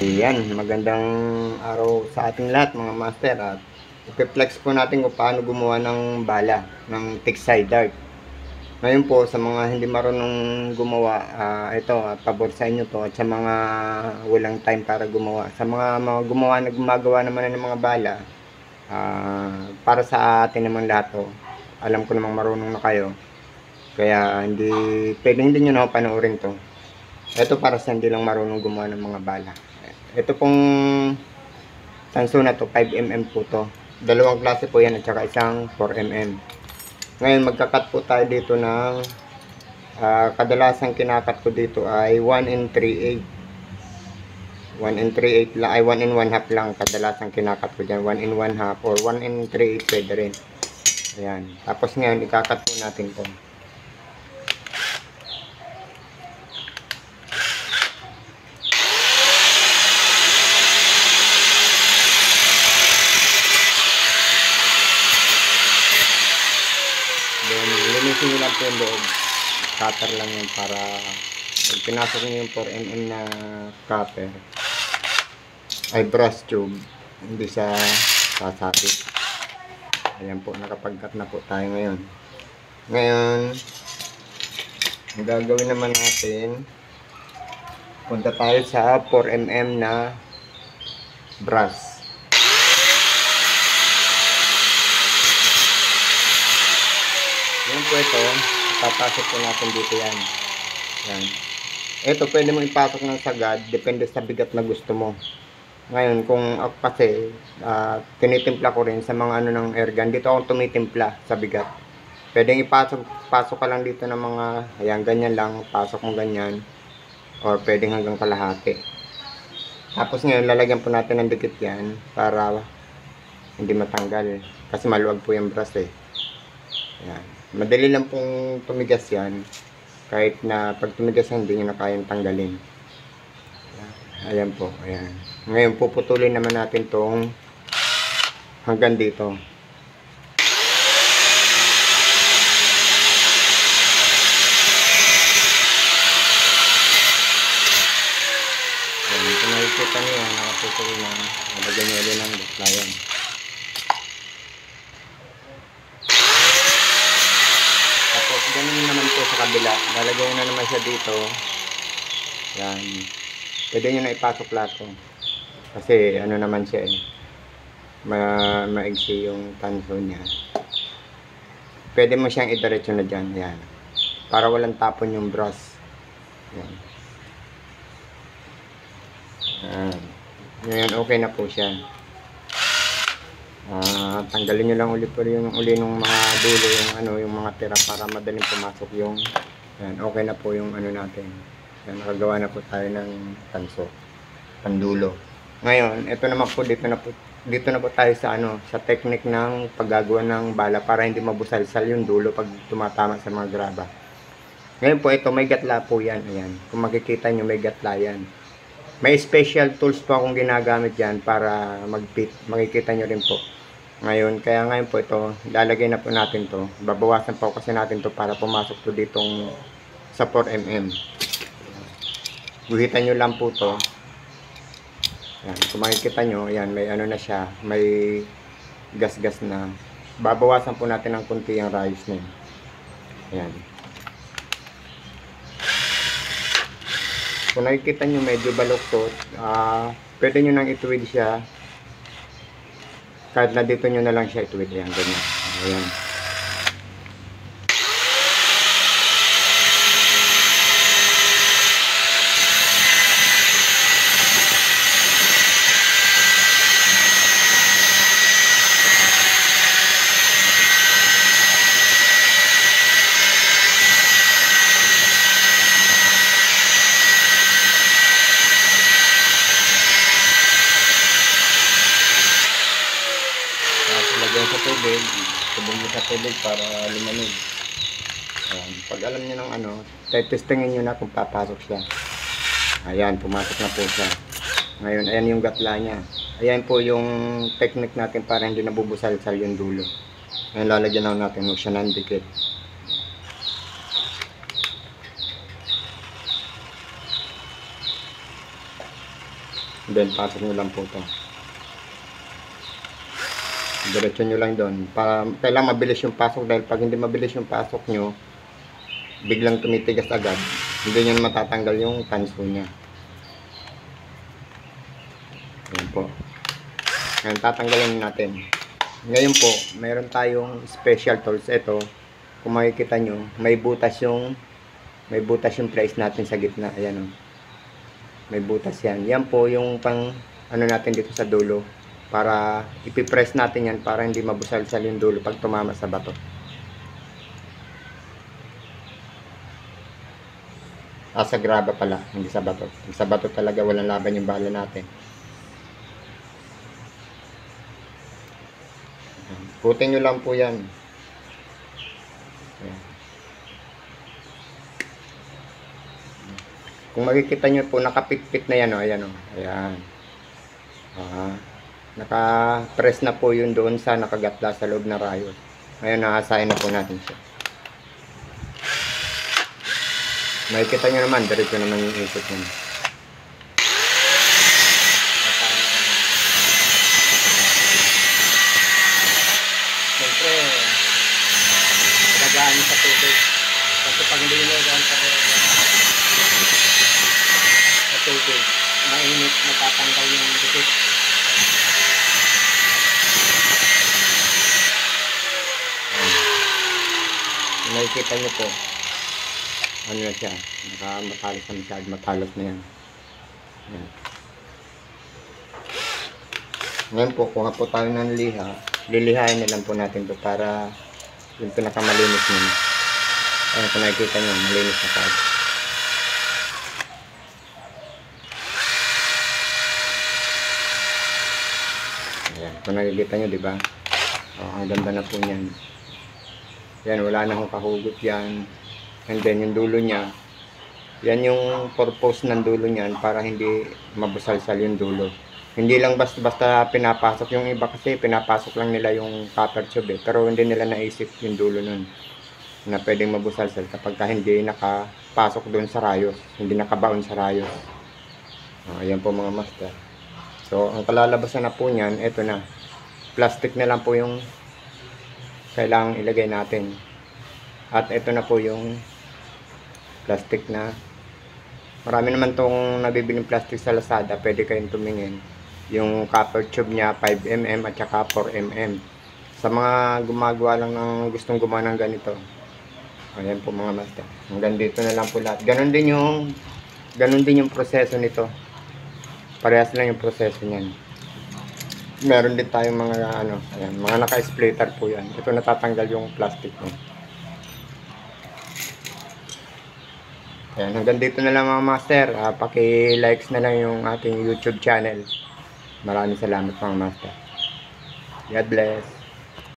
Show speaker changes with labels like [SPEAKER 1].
[SPEAKER 1] Yan, magandang araw sa ating lahat mga master, at i-flex po natin kung paano gumawa ng bala ng Tiksay Dart. Ngayon po sa mga hindi marunong gumawa, ito pabor sa inyo to, at sa mga walang time para gumawa, sa mga gumawa na gumagawa naman ng mga bala, para sa atin naman lahat to. Alam ko namang marunong na kayo, kaya hindi nyo na ako panoorin to. Ito para sa hindi lang marunong gumawa ng mga bala. Ito pong tanso na to, 5mm po to. Dalawang klase po yan at saka isang 4mm. Ngayon magkakat po tayo dito ng kadalasang kinakat ko dito ay 1 and 3/8. 1 and 3/8 lang, ay 1 and 1/2 lang kadalasang kinakat ko dyan. 1 and 1/2 or 1 and 3/8 pwede rin. Ayan. Tapos ngayon ikakat po natin to. Linisin nyo lang po yung loob. Cutter lang yun para pag pinasok nyo yung 4mm na cutter ay brush tube, hindi sa sasakit. Ayan po, nakapagkat na po tayo ngayon. Ang gagawin naman natin, punta tayo sa 4mm na brush. Yan po ito, papasok po natin dito yan. Yan. Ito pwede mo ipasok ng sagad, depende sa bigat na gusto mo. Ngayon, kung ako kasi, tinitimpla ko rin sa mga ng airgun, dito ako tumitimpla sa bigat. Pwedeng pasok ka lang dito ng mga, ayan, ganyan lang, pasok mo ganyan. Or pwedeng hanggang kalahati. Tapos ngayon, lalagyan po natin ng dikit yan, para hindi matanggal. Kasi maluwag po yung brush eh. Ayan. Madali lang pong tumigas yan. Kahit na pag tumigas yan, hindi nyo na kayang tanggalin. Ayan po. Ayan. Ngayon, puputulin naman natin tong hanggang dito. Ayan. Kung nakikita nyo yan, nakaputulin na. Nalagyan nyo ulit ng baklayan. Ganun naman po sa kabila. Lalagay na naman siya dito. Yan. Pwede nyo na ipasok lahat to. Kasi ano naman siya eh. Maigsi yung tanso niya. Pwede mo siyang idiretso na dyan. Yan. Para walang tapon yung brush. Yan. Yan. Ngayon okay na po siya. Tanggalin nyo lang ulit po yung ng mga dulo, yung mga tira para madaling pumasok yung yan, okay na po yung natin. Yan, nakagawa na po tayo ng tanso, pandulo. Ngayon, ito naman po dito na po tayo sa sa technique ng paggagawa ng bala para hindi mabusalsal yung dulo pag tumatama sa mga graba. Ngayon po ito, may gatla po yan. Ayan, kung makikita nyo may gatla yan. May special tools po akong ginagamit yan para mag-fit. Makikita nyo rin po. Ngayon po ito, lalagay na po natin to. Babawasan po kasi natin to para pumasok to ditong sa 4mm. Guhitan nyo lang po to. Yan, kung makikita nyo, yan, may na siya, may gas-gas na. Babawasan po natin ng kunti yung rayos na yun. Yan. Kung nakikita nyo medyo baluktot, pwede nyo nang ituwid siya. Kahit na dito nyo na lang siya ituwid. Ayan, ganyan. Ayan. Lagyan sa tubig, tubog mo sa tubig para lumanig. Pag alam nyo ng testingin nyo na kung papasok siya. Ayan, pumasok na po siya. Ngayon, ayan yung gatla niya. Ayan po yung technique natin para hindi nabubusalsal yung dulo. Ayan, lalagyan lang natin siya ng dikit. Then pasok nyo lang po to. Diretso nyo lang doon. Para kailangan mabilis yung pasok, dahil pag hindi mabilis yung pasok nyo, biglang tumitigas agad, hindi nyo matatanggal yung tanso nya. Ayan po. Ngayon tatanggalin natin. Ngayon po, mayroon tayong special tools. Ito, kung makikita nyo, may butas yung place natin sa gitna. Ayan o. May butas yan. Yan po yung pang ano natin dito sa dulo. Para ipipress natin yan para hindi mabusalsal yung dulo pag tumama sa bato. Sa graba pala, hindi sa bato. Sa bato talaga walang laban yung bala natin. Putin nyo lang po yan. Ayan. Kung makikita nyo po, nakapitpit na yan o. Ayan o. Ayan. Naka-press na po yun doon sa nakagatla sa loob na rayos. Ngayon, naasahin na po natin siya. Makikita nyo naman, diretso naman yung ikot nyo. Siyempre, talagaan nyo sa tubig. Kasi pag hindi nyo sa tubig, mainit, natatanggal yung dikit. Nakikita nyo po, ano na siya, matalos na masyado, matalos na yan. Ayan. Ngayon po, kuha po tayo ng liha, lilihain na lang po natin to para yung pinakamalinis nyo. Ayan, kung nakikita nyo, malinis na tayo. Ayan, kung nakikita nyo, diba? Ang ganda na po niyan. Yan, wala na akong kahugot yan. And then yung dulo niya, yan yung purpose ng dulo niyan para hindi mabusalsal yung dulo. Hindi lang basta pinapasok, yung iba kasi pinapasok lang nila yung copper tube pero hindi nila naisip yung dulo nun na pwedeng mabusalsal kapag hindi nakapasok doon sa rayos, hindi nakabaon sa rayos. Ayan po mga master. So ang kalalabasan na po niyan, eto na. Plastic na lang po yung kailangang ilagay natin. At ito na po yung plastic na. Marami naman tong nabibiling plastic sa Lazada. Pwede kayong tumingin. Yung copper tube niya 5mm at saka 4mm. Sa mga gumagawa lang ng gustong gumawa ng ganito. Ayan po mga master. Hanggang dito na lang po lahat. Ganon din yung proseso nito. Parehas lang yung proseso niyan. Meron din tayong mga ayan, mga naka-splitter po yan. Ito natatanggal yung plastic mo. Ayan, hanggang dito na lang mga master. Paki-likes na lang yung ating YouTube channel. Maraming salamat mga master. God bless.